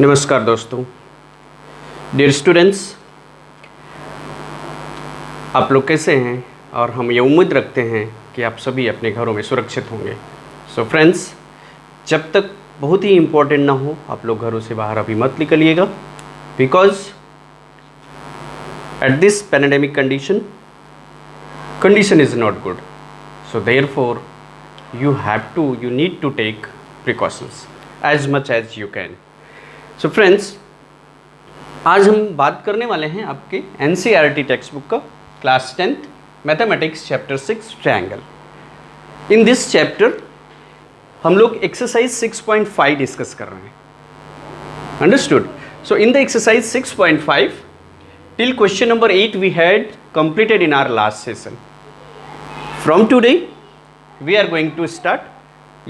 नमस्कार दोस्तों, dear students, आप लोग कैसे हैं। और हम ये उम्मीद रखते हैं कि आप सभी अपने घरों में सुरक्षित होंगे। सो फ्रेंड्स, जब तक बहुत ही इम्पोर्टेंट ना हो आप लोग घरों से बाहर अभी मत निकलिएगा, because at this pandemic condition is not good. So therefore you need to take precautions as much as you can. So friends, आज हम बात करने वाले हैं आपके NCERT टेक्स्ट बुक का class 10th mathematics chapter 6 triangle. In this chapter हम लोग एक्सरसाइज 6.5 डिस्कस कर रहे हैं। Understood? So in the exercise 6.5 till question number 8 we had completed in our last session. From today we are going to start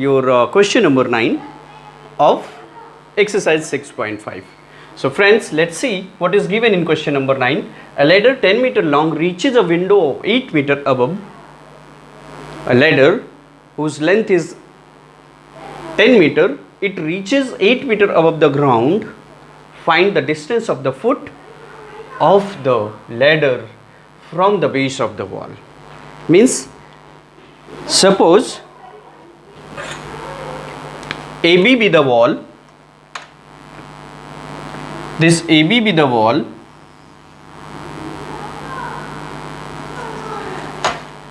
your question number 9 of exercise 6.5. So friends, let's see what is given in question number 9. A ladder 10 meter long reaches a window of 8 meter above. A ladder whose length is 10 meter, it reaches 8 meter above the ground. Find the distance of the foot of the ladder from the base of the wall. Means, suppose AB be the wall, this AB be the wall,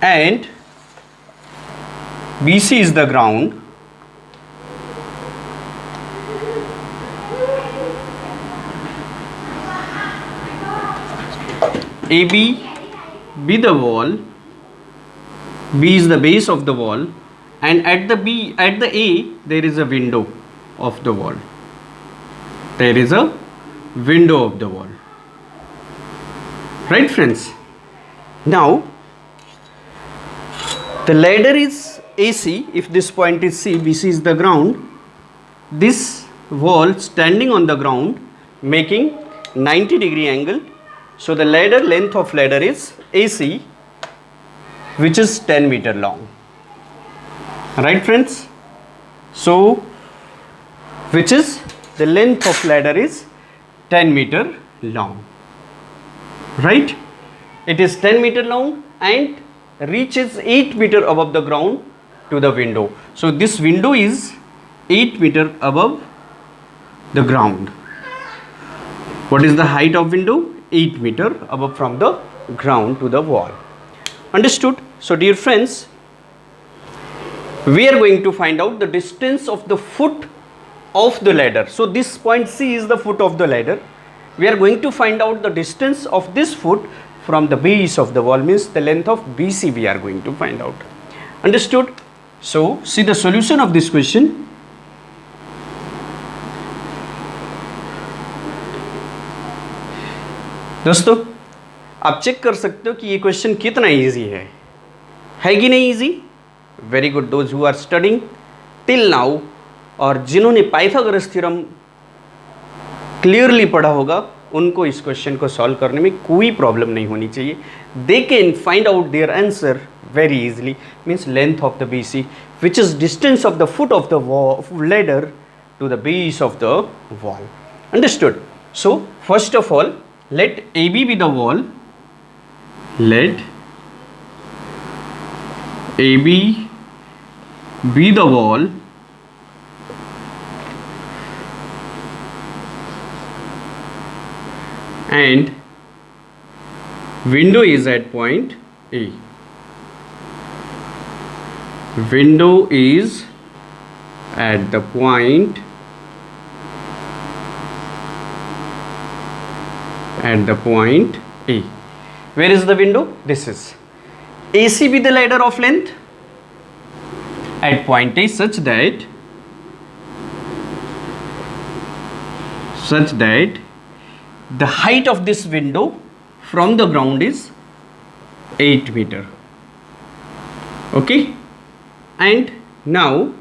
and BC is the ground. AB be the wall, B is the base of the wall, and at the A there is a window of the wall. There is a window of the wall. Right friends? Now the ladder is AC. If this point is C, BC is the ground. This wall standing on the ground making 90-degree angle. So the ladder length of ladder is AC, which is 10 meter long. Right friends? So which is the length of ladder is 10 meter long. Right? It is 10 meter long and reaches 8 meter above the ground to the window. So this window is 8 meter above the ground. What is the height of window? 8 meter above from the ground to the wall. Understood? So dear friends, we are going to find out the distance of the foot of the ladder. So this point C is the foot of the ladder. We are going to find out the distance of this foot from the base of the wall, means the length of BC we are going to find out. Understood? So see the solution of this question. दोस्तों, आप check कर सकते हो कि ये question कितना easy है कि नहीं easy? Very good, those who are studying till now और जिन्होंने पाइथागोरस थ्योरम क्लियरली पढ़ा होगा उनको इस क्वेश्चन को सॉल्व करने में कोई प्रॉब्लम नहीं होनी चाहिए। They can find out their answer very easily. Means length of the BC, which is distance of the foot of the ladder to the base of the wall. Understood? So first of all, let AB be the wall. Let AB be the wall and window is at point A. Window is at the point A. Where is the window? This is. AC be the ladder of length at point A such that the height of this window from the ground is 8 meter. Okay? And now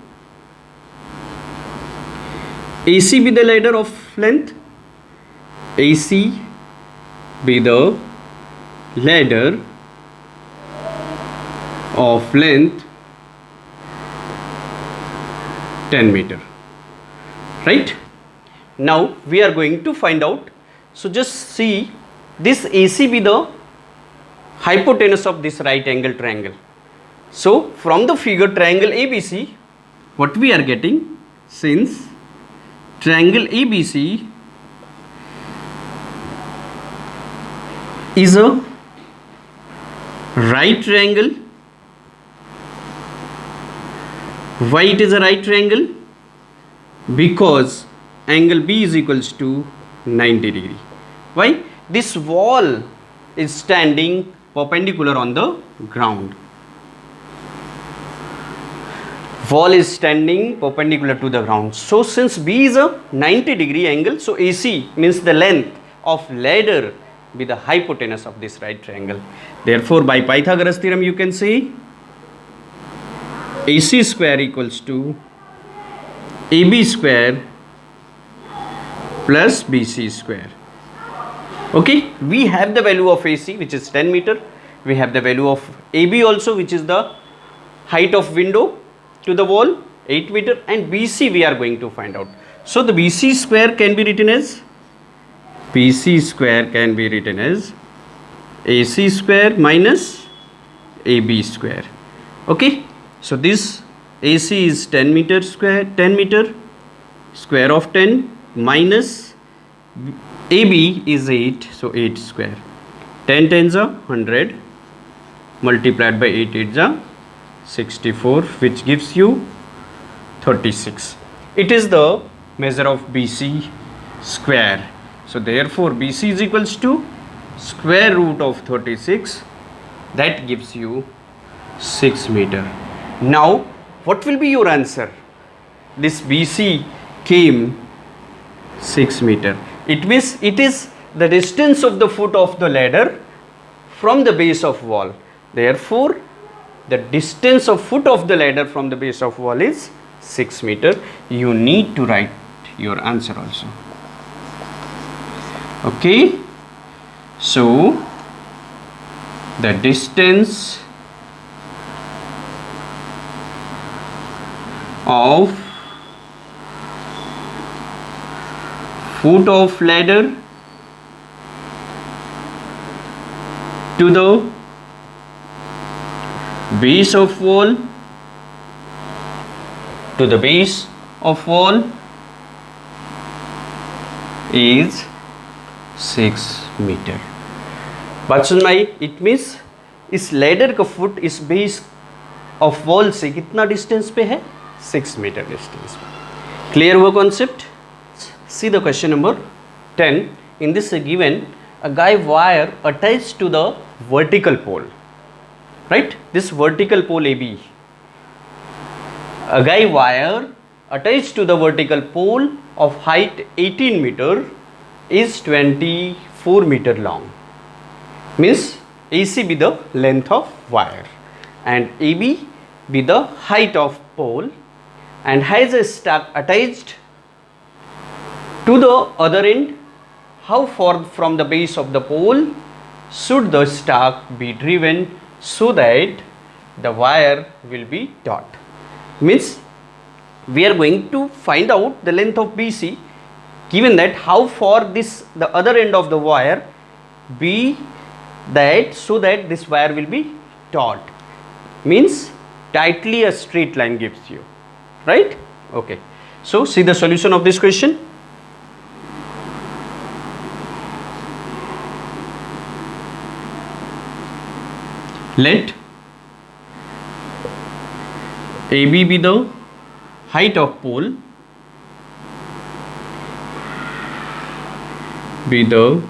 AC be the ladder of length. AC be the ladder of length 10 meter, right? Now we are going to find out. So just see this AC be the hypotenuse of this right angle triangle. So from the figure triangle ABC, what we are getting, since triangle ABC is a right triangle. Why it is a right triangle? Because angle B is equals to 90 degree. Why? This wall is standing perpendicular on the ground. Wall is standing perpendicular to the ground. So since B is a 90 degree angle, so AC means the length of ladder be the hypotenuse of this right triangle. Therefore by Pythagoras theorem you can say AC square equals to AB square plus BC square. Okay, we have the value of AC which is 10 meter. We have the value of AB also, which is the height of window to the wall, 8 meter, and BC we are going to find out. So the BC square can be written as AC square minus AB square. Okay, so this AC is 10 meter square of 10 minus AB is 8, so 8 square. 10 tens are 100 multiplied by 8 8s are 64, which gives you 36. It is the measure of BC square. So therefore BC is equals to square root of 36, that gives you 6 meter. Now what will be your answer? This BC came 6 meter. It means it is the distance of the foot of the ladder from the base of wall. Therefore the distance of foot of the ladder from the base of wall is 6 meter. You need to write your answer also. Okay, so the distance of foot of ladder to the base of wall is 6 metre. बात समझ में आई? It means इस ladder का foot इस base of wall से कितना distance पे है? 6 मीटर डिस्टेंस पे. क्लियर हुआ concept? See the question number 10. In this given a guy wire attached to the vertical pole, right? This vertical pole AB, a guy wire attached to the vertical pole of height 18 meter is 24 meter long. Means AC be the length of wire and AB be the height of pole, and has a stack attached to the other end. How far from the base of the pole should the stack be driven so that the wire will be taut? Means we are going to find out the length of BC, given that how far the other end of the wire be that so that this wire will be taut. Means tightly a straight line gives you, right? Okay, so see the solution of this question. Let AB be the height of pole, be the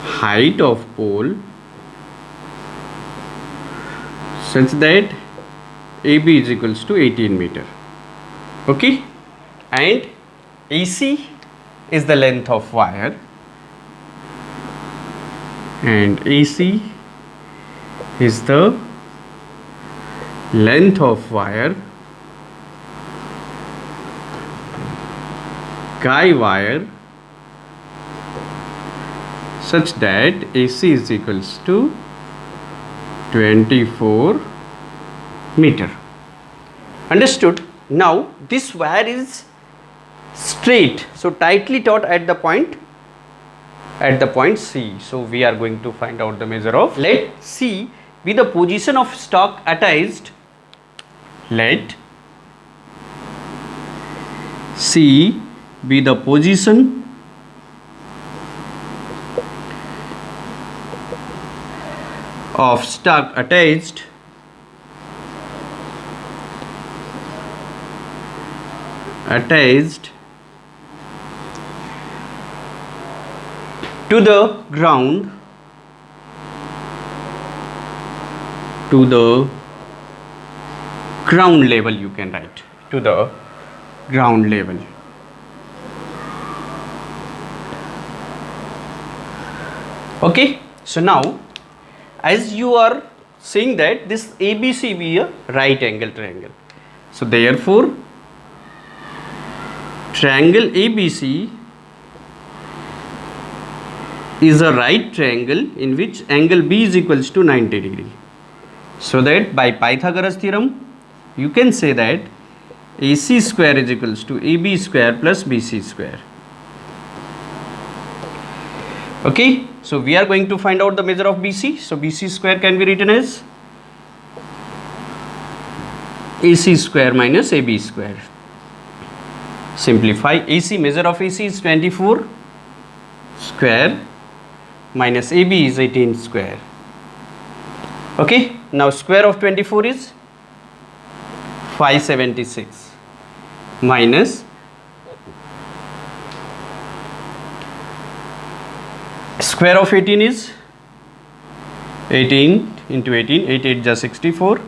height of pole such that AB is equals to 18 meter. Okay, and AC is the length of wire, and AC is the length of wire, guy wire, such that AC is equals to 24 meter. Understood? Now this wire is straight, so tightly taut at the point C. So we are going to find out the measure of, let C be the position of stock attached, let C be the position of stock attached to the ground level, you can write to the ground level. Okay, so now as you are saying that this ABC be a right angle triangle, so therefore triangle ABC is a right triangle in which angle B is equals to 90 degree. So that by Pythagoras theorem you can say that AC square is equals to AB square plus BC square. Okay, so we are going to find out the measure of BC. So BC square can be written as AC square minus AB square. Simplify. AC, measure of AC is 24 square minus AB is 18 square. Okay, now square of 24 is 576 minus square of 18 is 18 into 18, 8 8 ja 64,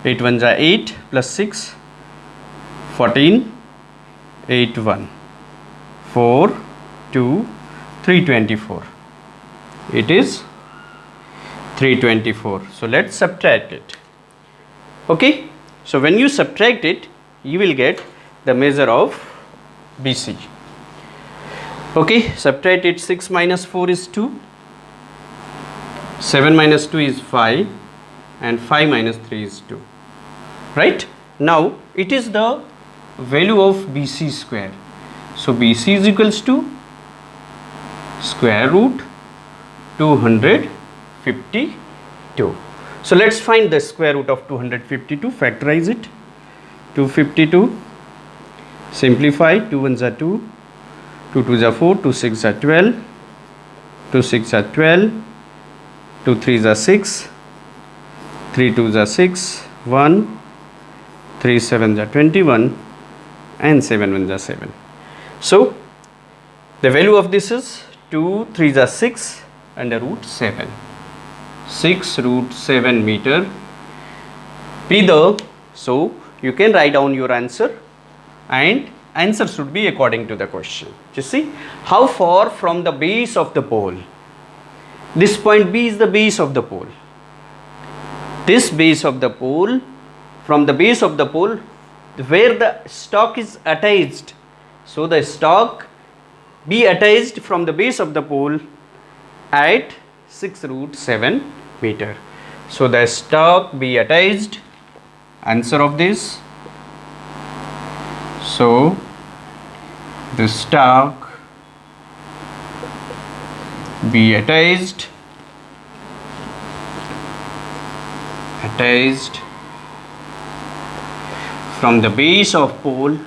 8 1 ja 8 plus 6 14, 8 1 4 2 324. It is 324. So let's subtract it. Okay, so when you subtract it you will get the measure of BC. Okay, subtract it. 6 minus 4 is 2, 7 minus 2 is 5, and 5 minus 3 is 2. Right? Now it is the value of BC square. So BC is equals to square root 252. So let's find the square root of 252. Factorize it. 252. Simplify. 2 1s are 2. 2 2s are 4. 2 6s are 12. 2 6 are 12. 2 3s are 6. 3 2s are 6. 1. 3 7s are 21. And 7 1s are 7. So the value of this is 2 3s are 6 under root 7. 6 root 7 meter be the, so you can write down your answer, and answer should be according to the question. You see, how far from the base of the pole? This point B is the base of the pole. This base of the pole, from the base of the pole where the stock is attached, so the stock be attached from the base of the pole at 6 root 7 meter. So the stock be attached, answer of this, so the stock be attached from the base of pole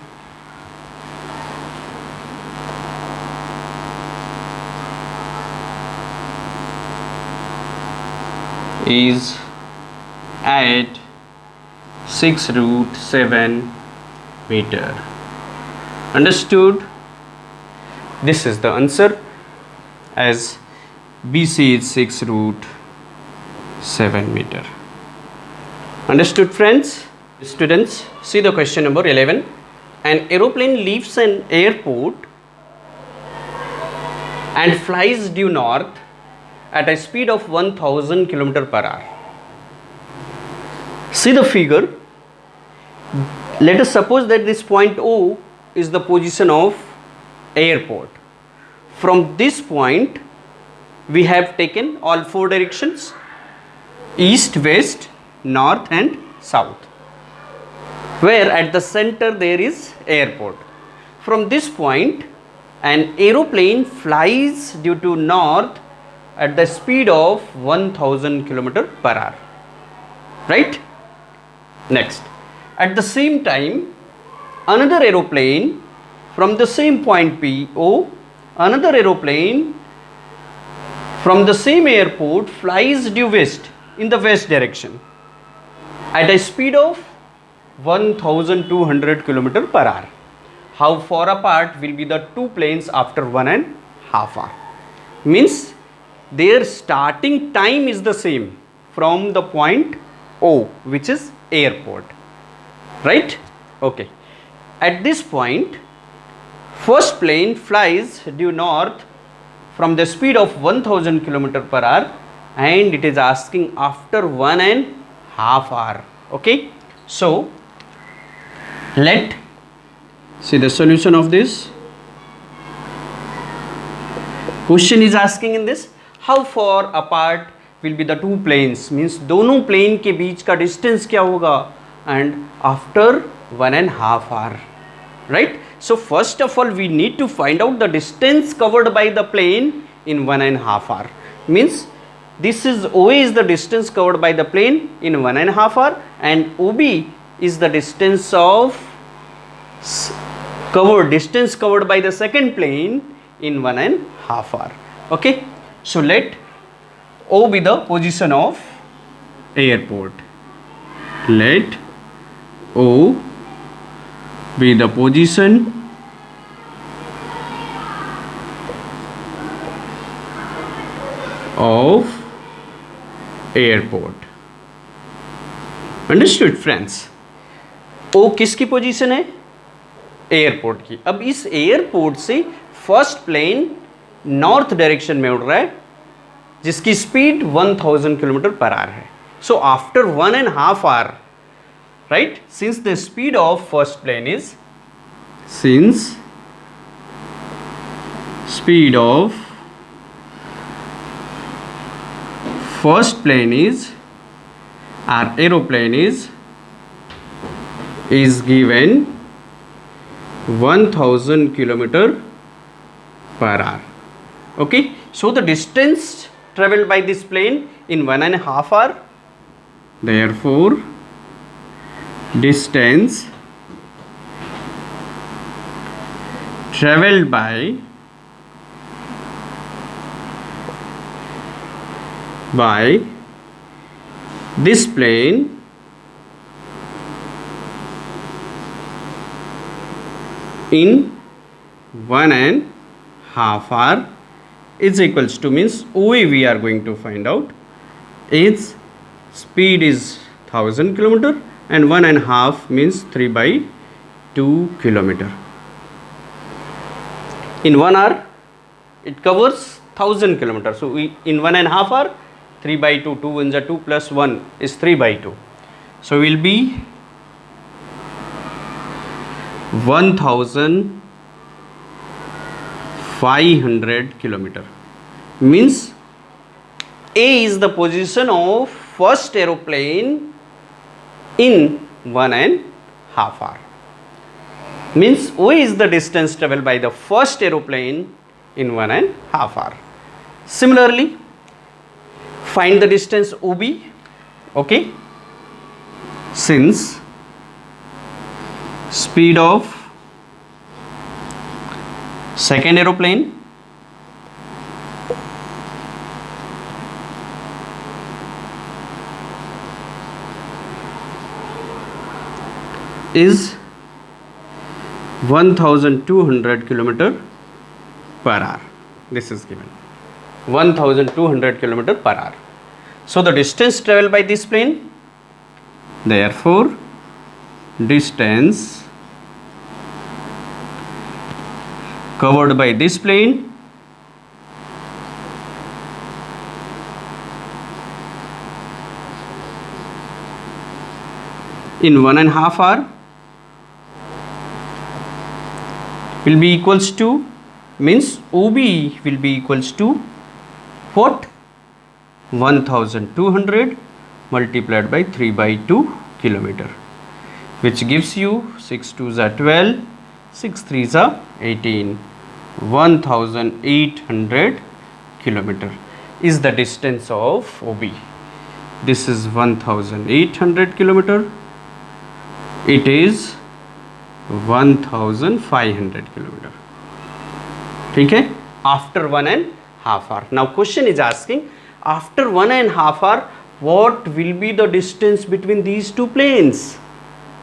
is at 6 root 7 meter. Understood? This is the answer, as BC is 6 root 7 meter. Understood, friends? Students, see the question number 11. An aeroplane leaves an airport and flies due north at a speed of 1000 km per hour. See the figure. Let us suppose that this point O is the position of airport. From this point we have taken all 4 directions: east, west, north and south. where at the center there is airport. From this point, an aeroplane flies due to north at the speed of 1000 km per hour. Right? Next, at the same time, another aeroplane from the same point P, O, another aeroplane from the same airport flies due west in the west direction at a speed of 1200 km per hour. How far apart will be the two planes after 1.5 hours? Means their starting time is the same from the point O, which is airport. Right? Okay. At this point, first plane flies due north from the speed of 1000 km per hour, and it is asking after 1.5 hours. Okay. So let see the solution of this. Question is asking in this, how far apart will be the two planes? Means दोनों plane के बीच का distance क्या होगा? And after 1.5 hours, right? So first of all, we need to find out the distance covered by the plane in 1.5 hours. Means this is OA is the distance covered by the plane in 1.5 hours, and OB is the distance of distance covered by the second plane in 1.5 hours. Okay. So let O be the position of airport. Let O be the position of airport. Understood friends? O किसकी position है? Airport की. अब इस airport से first plane north direction में उड़ रहा है जिसकी स्पीड 1000 किलोमीटर पर आवर है. So after 1.5 hours, right, since the speed of first plane is speed of first plane is our aeroplane is given 1000 kilometer per hour. Okay, so the distance traveled by this plane in 1.5 hours, therefore distance traveled by this plane in 1.5 hours is equals to, means OA we are going to find out, its speed is 1000 kilometer and 1.5 means 3/2 kilometer. In 1 hour it covers 1000 kilometers. So we in 1.5 hours 3/2, 2 1 2 plus 1 is 3/2. So will be 1500 kilometer. Means A is the position of first aeroplane in 1.5 hours. Means O is the distance traveled by the first aeroplane in 1.5 hours. Similarly, find the distance OB. Okay, since speed of second aeroplane is 1200 kilometer per hour. This is given 1200 kilometer per hour. So the distance traveled by this plane, therefore distance covered by this plane in 1.5 hours will be equals to, means OB will be equals to what? 1200 multiplied by 3/2 kilometer. which gives you 6 2s are 12, 6 3s are 18. 1800 kilometer is the distance of OB. This is 1800 kilometer. It is 1500 kilometer. ठीक है, after 1.5 hour. Now question is asking, after 1.5 hour, what will be the distance between these two planes?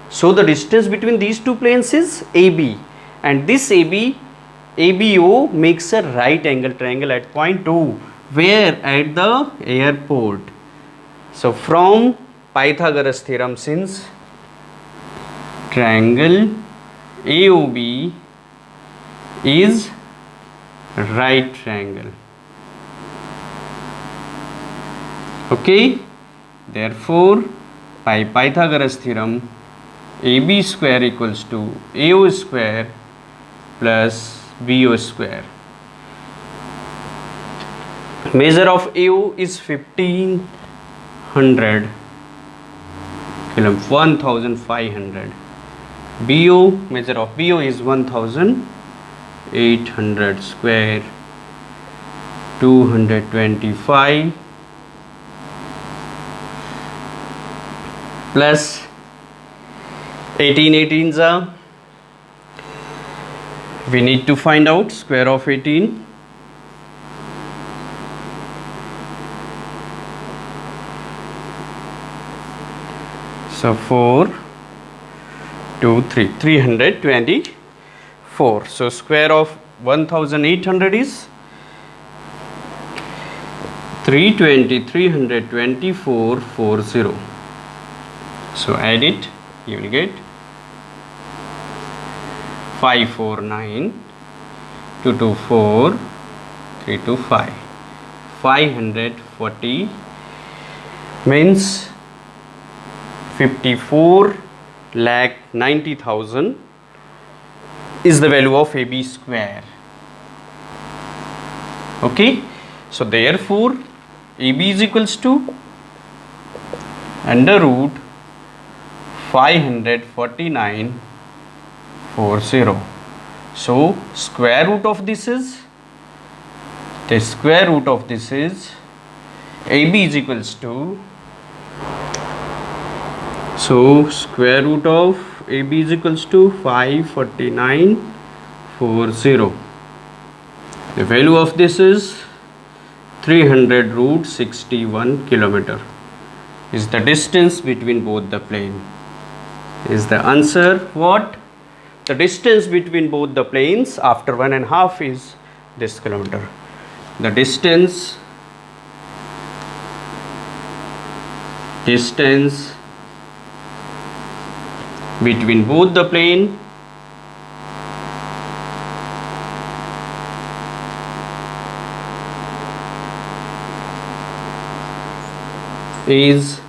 So the distance between these two planes is AB, and this ABO makes a right angle triangle at point O, where at the airport. So from Pythagoras theorem, since triangle AOB is right triangle, okay, therefore by Pythagoras theorem, AB square equals to AO square plus BO square. Measure of AO is 1500 kilometer, 1500. BO, measure of BO is 1800 square, 225 plus 18 18s are, we need to find out square of 18. So 4 2 3 324. So square of 1800 is 320, 324 40. So add it, you will get 549, 224, 325. 540 means 54,90,000 is the value of AB square. Okay, so therefore AB is equals to under root 549.40. So square root of this is, the square root of this is, AB is equals to, so square root of AB is equals to 549.40. The value of this is 300 root 61 kilometer is the distance between both the plane. Is the answer what? The distance between both the planes after 1.5 is this kilometer. The distance between both the plane is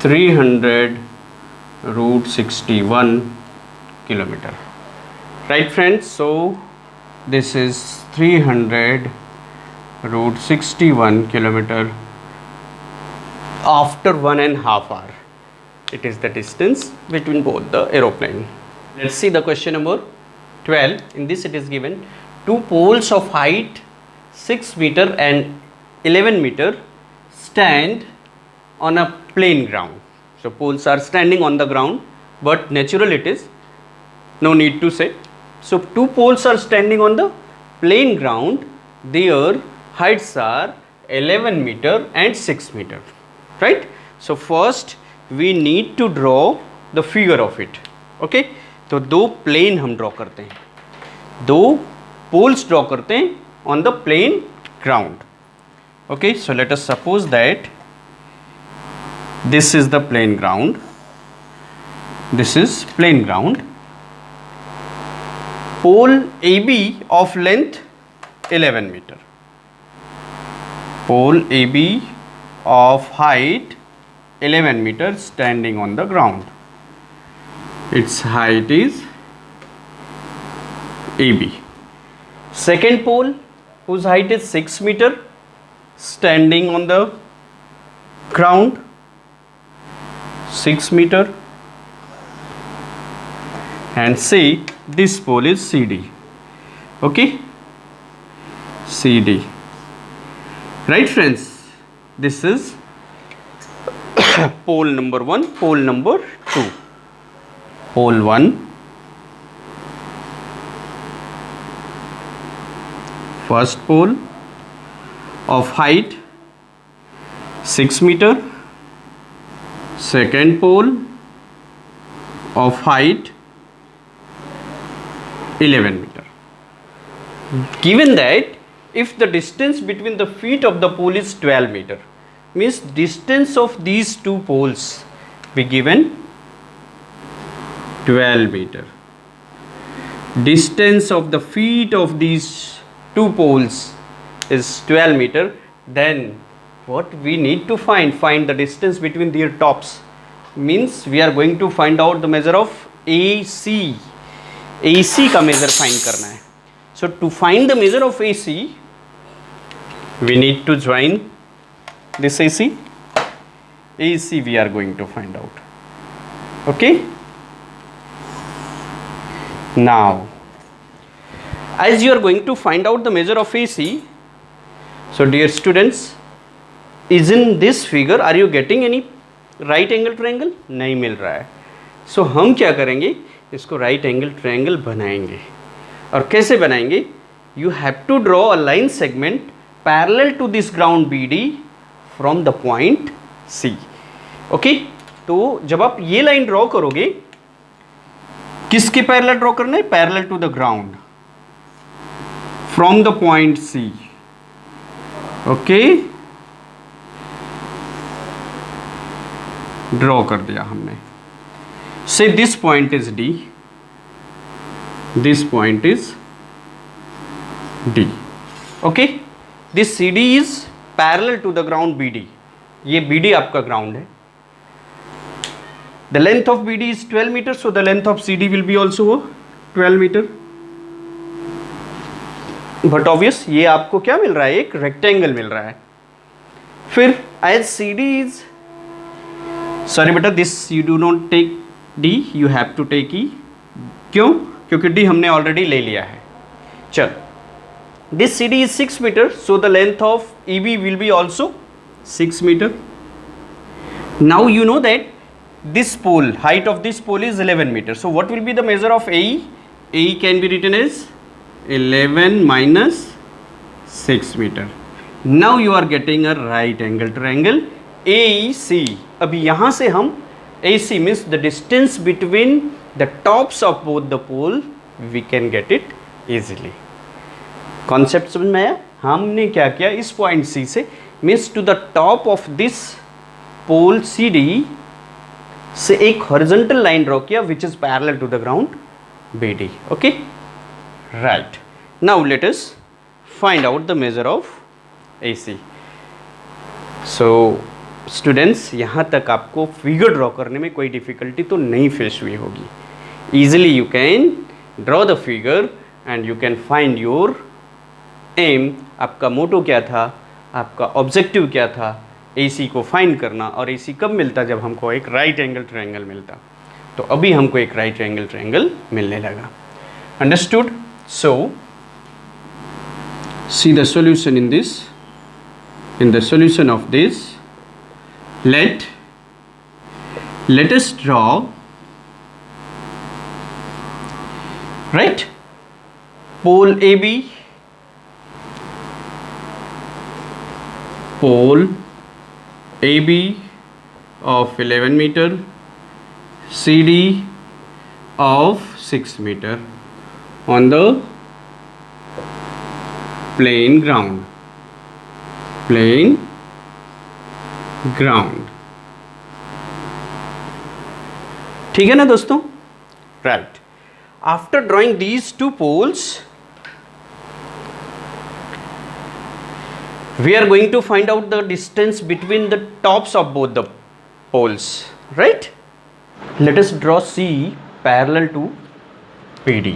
300 root 61 kilometer. Right friends, so this is 300 root 61 kilometer after 1.5 hour. It is the distance between both the aeroplane. Let's see the question number 12. In this it is given two poles of height 6 meter and 11 meter stand on a plain ground. So poles are standing on the ground, but natural it is, no need to say. So two poles are standing on the plain ground, their heights are 11 meter and 6 meter, right? So first we need to draw the figure of it. Okay, तो दो plane हम draw करते हैं, दो poles draw करते हैं on the plain ground. Okay, so let us suppose that this is the plain ground, this is plain ground. Pole AB of length 11 meter, pole AB of height 11 meters standing on the ground. Its height is AB. Second pole whose height is 6 meter standing on the ground, 6 meter and say this pole is CD. Okay, CD, right friends? This is pole number 1, pole number 2. Pole 1, first pole of height 6 meter, second pole of height 11 meter. Given that if the distance between the feet of the pole is 12 meter, means distance of these two poles be given 12 meter. Distance of the feet of these two poles is 12 meter. Then what we need to find the distance between their tops, means we are going to find out the measure of AC. AC का measure find करना है. So to find the measure of AC, we need to join this AC. AC we are going to find out. Okay. Now, as you are going to find out the measure of AC, so dear students, is in this figure are you getting any right angle triangle? नहीं मिल रहा है. So हम क्या करेंगे, इसको right angle triangle बनाएंगे. और कैसे बनाएंगे? You have to draw a line segment parallel to this ground BD from the point C. Okay? तो जब आप ये लाइन ड्रॉ करोगे, किसके पैरेलल ड्रॉ करना है? Parallel to the ground from the point C. Okay, draw कर दिया हमने. Say this point is D, this point is D. Okay, this CD is parallel to the ground BD. ये BD आपका ground है. The length of BD is 12 meters, so the length of CD will be also 12 meter. But obvious, ये आपको क्या मिल रहा है? एक rectangle मिल रहा है. फिर as CD is, sorry बेटा, this you do not take D, you have to take E. क्यों? क्योंकि D हमने ऑलरेडी ले लिया है. चल, this CD is 6 meter, so the length of EB will be also 6 meter. Now you know that this pole, height of this pole is 11 meters. So what will be the measure of AE? AE can be written as 11 minus 6 meter. Now you are getting a right angle triangle AEC. अभी यहाँ से हम AC means the distance between the tops of both the pole, we can get it easily. Concept समझ में आया? हमने क्या किया, इस point C से means to the top of this pole CD से एक हॉरिजॉन्टल लाइन ड्रॉ किया which is parallel to the ground BD. Okay, right. Now let us find out the measure of AC. So students, यहाँ तक आपको figure draw करने में कोई difficulty तो नहीं फेस हुई होगी. Easily you can draw the figure and you can find your M. आपका मोटो क्या था, आपका ऑब्जेक्टिव क्या था? AC को फाइंड करना. और AC कब मिलता? जब हमको एक राइट एंगल ट्रायंगल मिलता. तो अभी हमको एक राइट एंगल ट्रायंगल मिलने लगा. Understood? So see the solution in this. In the solution of this, let us draw right pole AB, pole AB of 11 meter, CD of 6 meter on the plain ground. ठीक है ना दोस्तों? Right. After drawing these two poles, we are going to find out the distance between the tops of both the poles, right? Let us draw C parallel to PD.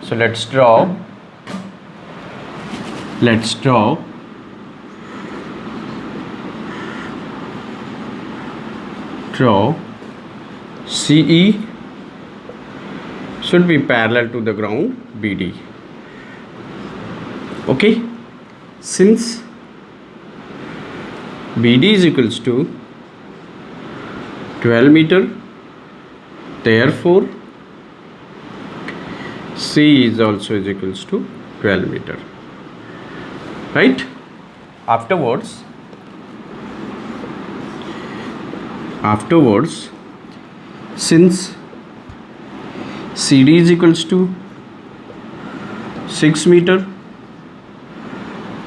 So let's draw CE should be parallel to the ground BD. Okay, since BD is equals to 12 meter, therefore C is also is equals to 12 meter, right? Afterwards, since CD is equals to 6 meter,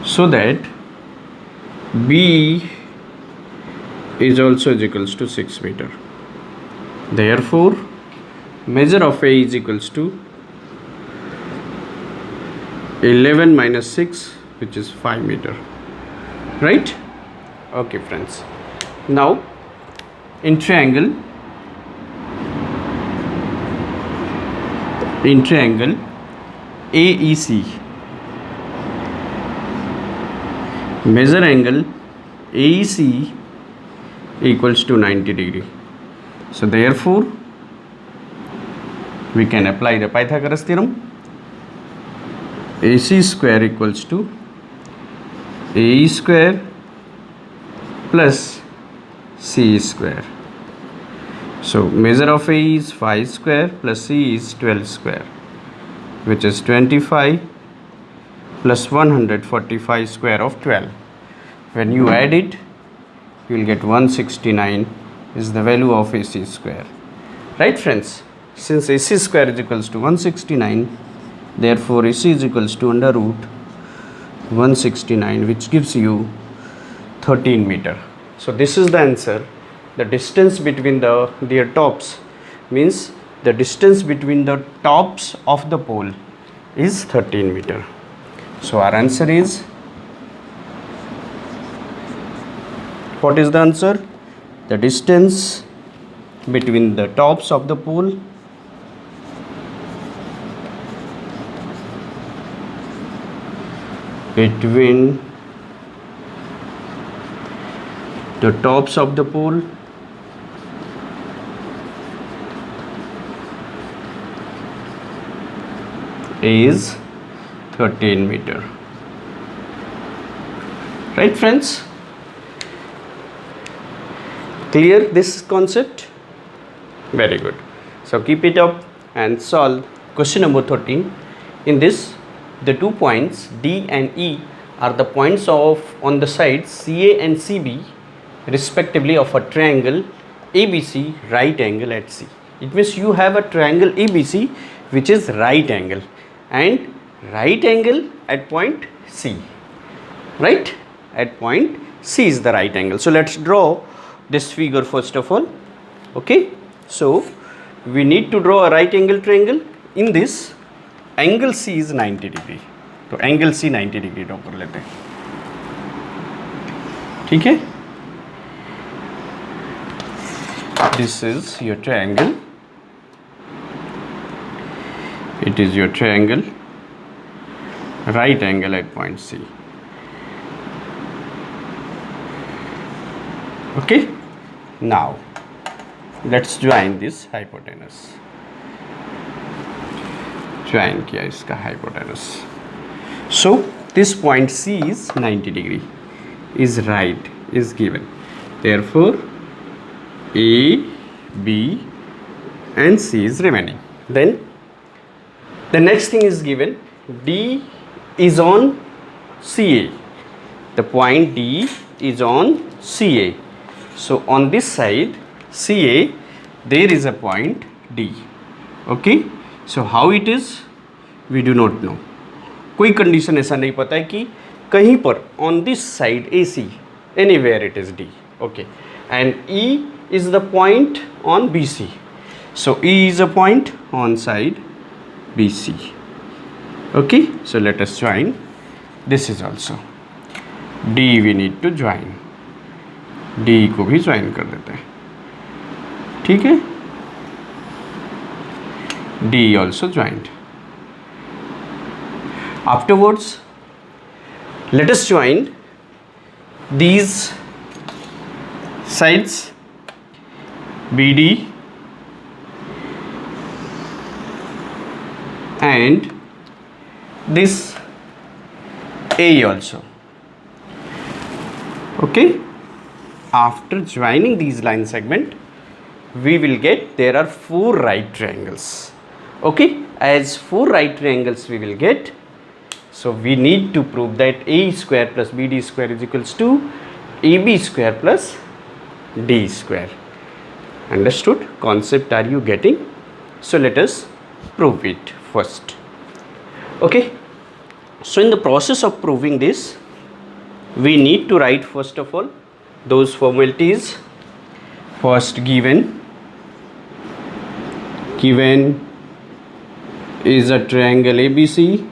so that B is also is equals to 6 meter. Therefore, measure of A is equals to 11 minus 6, which is 5 meter, right? Okay, friends. Now, in triangle AEC, measure angle AEC equals to 90 degree. So therefore we can apply the Pythagoras theorem. AC square equals to AE square plus C square. So measure of A is 5 square plus C is 12 square, which is 25 plus 145 square of 12. When you add it, you will get 169 is the value of AC square, right friends? Since AC square is equals to 169, therefore AC is equals to under root 169, which gives you 13 meter. So this is the answer. The distance between their tops, means the distance between the tops of the pole is 13 meter. So our answer is, what is the answer? The distance between the tops of the pole is 13 meter, right friends? Clear this concept? Very good. So keep it up and solve question number 13. In this, the 2 points D and E are the points on the sides CA and CB respectively of a triangle ABC right angle at C. It means you have a triangle ABC which is right angle and right angle at point C, right? At point C is the right angle. So let's draw this figure first of all. Okay, so we need to draw a right angle triangle. In this, angle C is 90 degree. तो angle C 90 degree draw कर लेते हैं, ठीक है? This is your triangle. It is your triangle, right angle at point C. Okay, now let's join this hypotenuse. Join किया इसका hypotenuse. So this point C is 90 degree, is right, is given. Therefore A, B and C is remaining. Then the next thing is given, D is on CA. The point D is on CA. So on this side CA there is a point D. Okay, so how it is we do not know. कोई condition ऐसा नहीं पता है कि कहीं पर on this side AC anywhere it is D. Okay, and E is the point on BC. So E is a point on side BC. Okay, so let us join. This is also D, we need to join. D को भी join कर देते हैं, ठीक है? D also joined. Afterwards, let us join these sides BD and this AE also. Okay, after joining these line segment, we will get there are 4 right triangles. Okay, as 4 right triangles we will get, so we need to prove that AE square plus BD square is equals to AB square plus D square. Understood? Concept are you getting? So let us prove it first. Okay, so in the process of proving this, we need to write first of all those formalities. First, given is a triangle ABC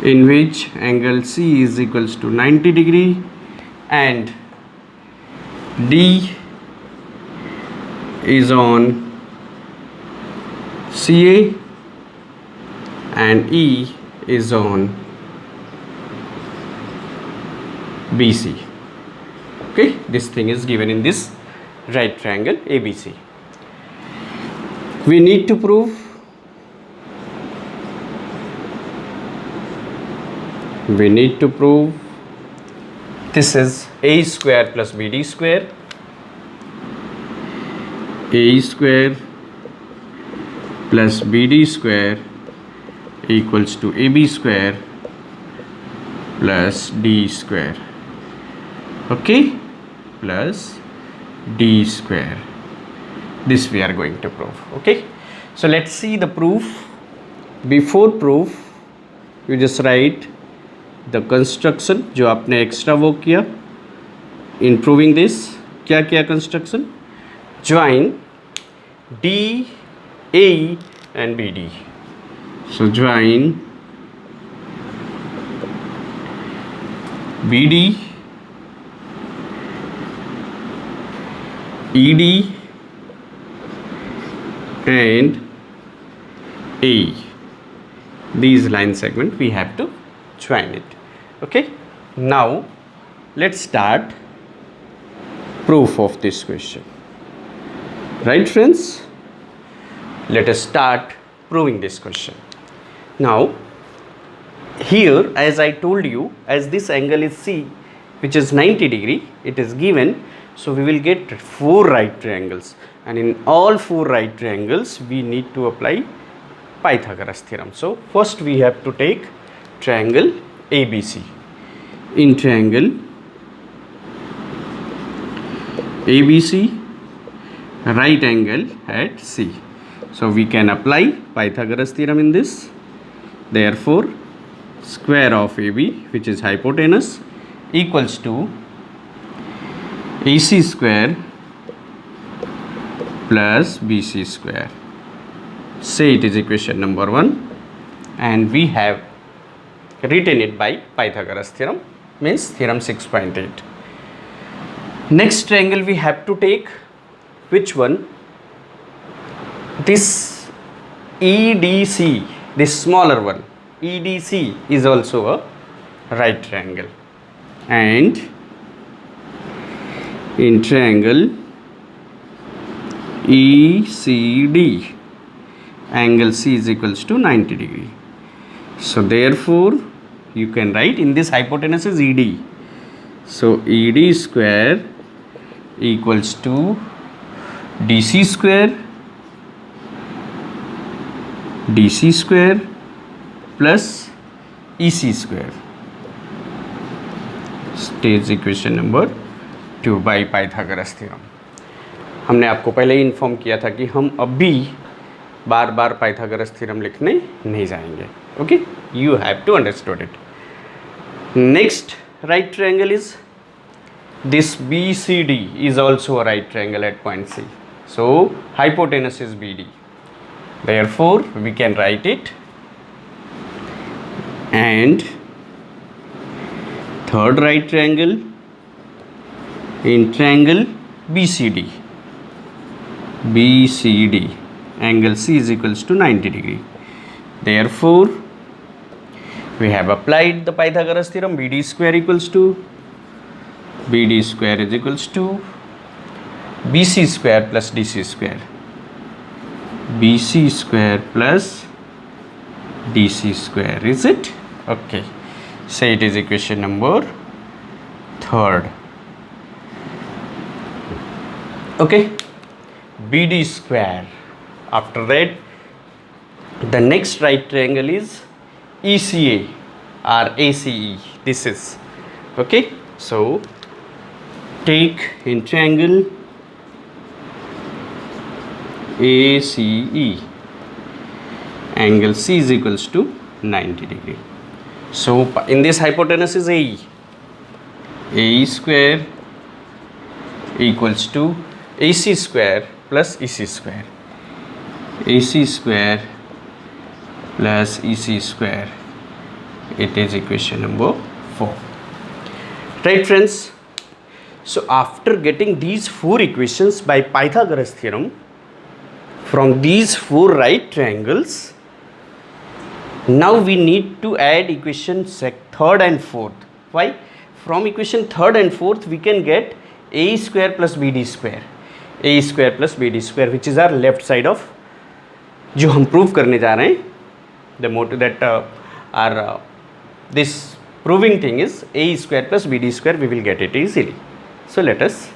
in which angle C is equals to 90 degree and D is on CA and E is on BC. Okay, this thing is given in this right triangle ABC. We need to prove this is A square plus BD square, A square plus BD square equals to AB square plus D square. Okay, plus D square. This we are going to prove. Okay, so let's see the proof. Before proof, you just write the construction जो आपने extra वो किया in proving this. क्या किया construction? Join D, AE and BD. So join BD, ED and AE. These line segment we have to join it. Okay, now let's start proof of this question. Right friends, let us start proving this question. Now here, as I told you, as this angle is C, which is 90 degree, it is given, so we will get 4 right triangles, and in all 4 right triangles we need to apply Pythagoras theorem. So first we have to take triangle ABC. In triangle ABC, right angle at C, so we can apply Pythagoras theorem in this. Therefore square of AB, which is hypotenuse, equals to AC square plus BC square. Say it is equation number 1, and we have written it by Pythagoras theorem, means theorem 6.8. Next triangle we have to take which one? This EDC, this smaller one, EDC is also a right triangle, and in triangle ECD, angle C is equals to 90 degree. So therefore you can write, in this hypotenuse is ED, so ED square equals to DC square plus EC square. Stage equation number 2 by Pythagoras theorem. हमने आपको पहले ही inform किया था कि हम अभी बार बार Pythagoras theorem लिखने नहीं जाएंगे. Okay, you have to understood it. Next right triangle is this BCD is also a right triangle at point C. So hypotenuse is BD. Therefore we can write it. And third right triangle, in triangle BCD, angle C is equals to 90 degree. Therefore we have applied the Pythagoras theorem. BD square equals to BC square plus DC square. BC square plus DC square, is it? Okay, say it is equation number 3rd. Okay, BD square. After that, the next right triangle is ECA or ACE. This is okay. So take in triangle ACE, angle C is equals to 90 degree. So in this hypotenuse is AE square equals to AC square plus EC square. AC square plus EC square, it is equation number 4. Right friends, so after getting these 4 equations by Pythagoras theorem from these 4 right triangles, now we need to add equation 3rd and 4th. Why? From equation 3rd and 4th we can get AE square plus BD square, AE square plus BD square, which is our left side of जो हम prove करने जा रहे हैं. The motive that this proving thing is AE square plus BD square, we will get it easily. So let us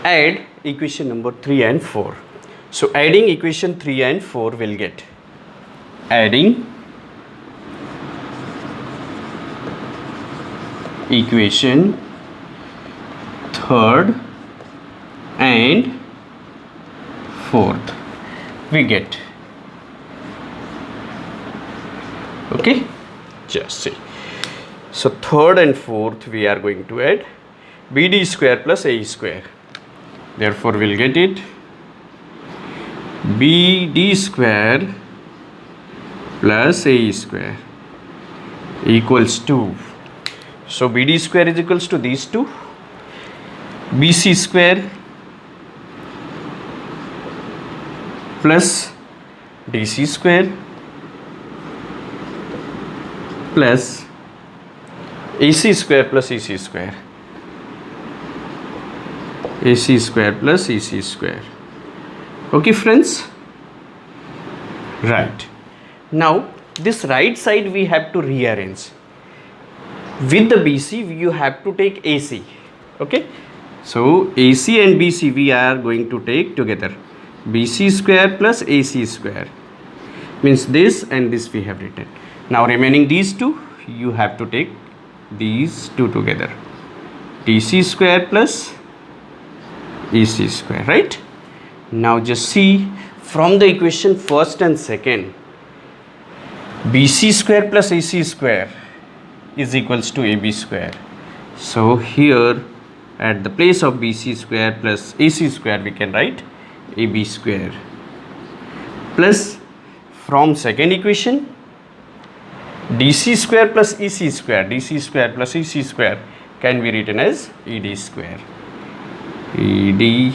add equation number 3 and 4. So adding equation 3 and 4 will get, adding equation 3rd and 4th, we get, okay, just see. So 3rd and 4th we are going to add BD square plus AE square. Therefore we'll get it BD square plus AE square equals to, so BD square is equals to these two, BC square plus DC square plus AC square plus EC square, AC square plus EC square. Okay friends, right. Now this right side we have to rearrange. With the BC you have to take AC. Okay, so AC and BC we are going to take together. BC square plus AC square means this and this we have written. Now remaining these two you have to take these two together, DC square plus EC square, right? Now just see from the equation 1st and 2nd, BC square plus AC square is equals to AB square. So here at the place of BC square plus AC square we can write AB square, plus from 2nd equation DC square plus EC square, DC square plus EC square can be written as ED square, ED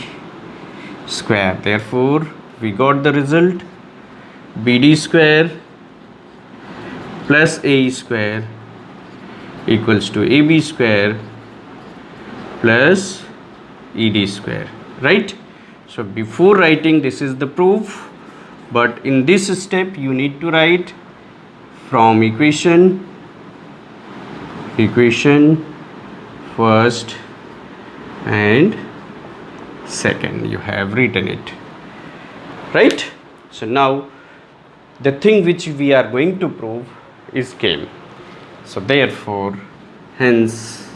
square. Therefore we got the result BD square plus AE square equals to AB square plus ED square, right? So before writing this is the proof, but in this step you need to write from equation 1st and 2nd you have written it, right? So now the thing which we are going to prove is came. So therefore hence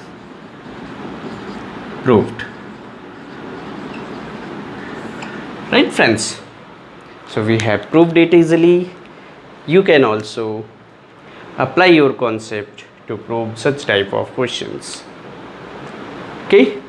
proved, right friends? So we have proved it easily. You can also apply your concept to prove such type of questions. Okay.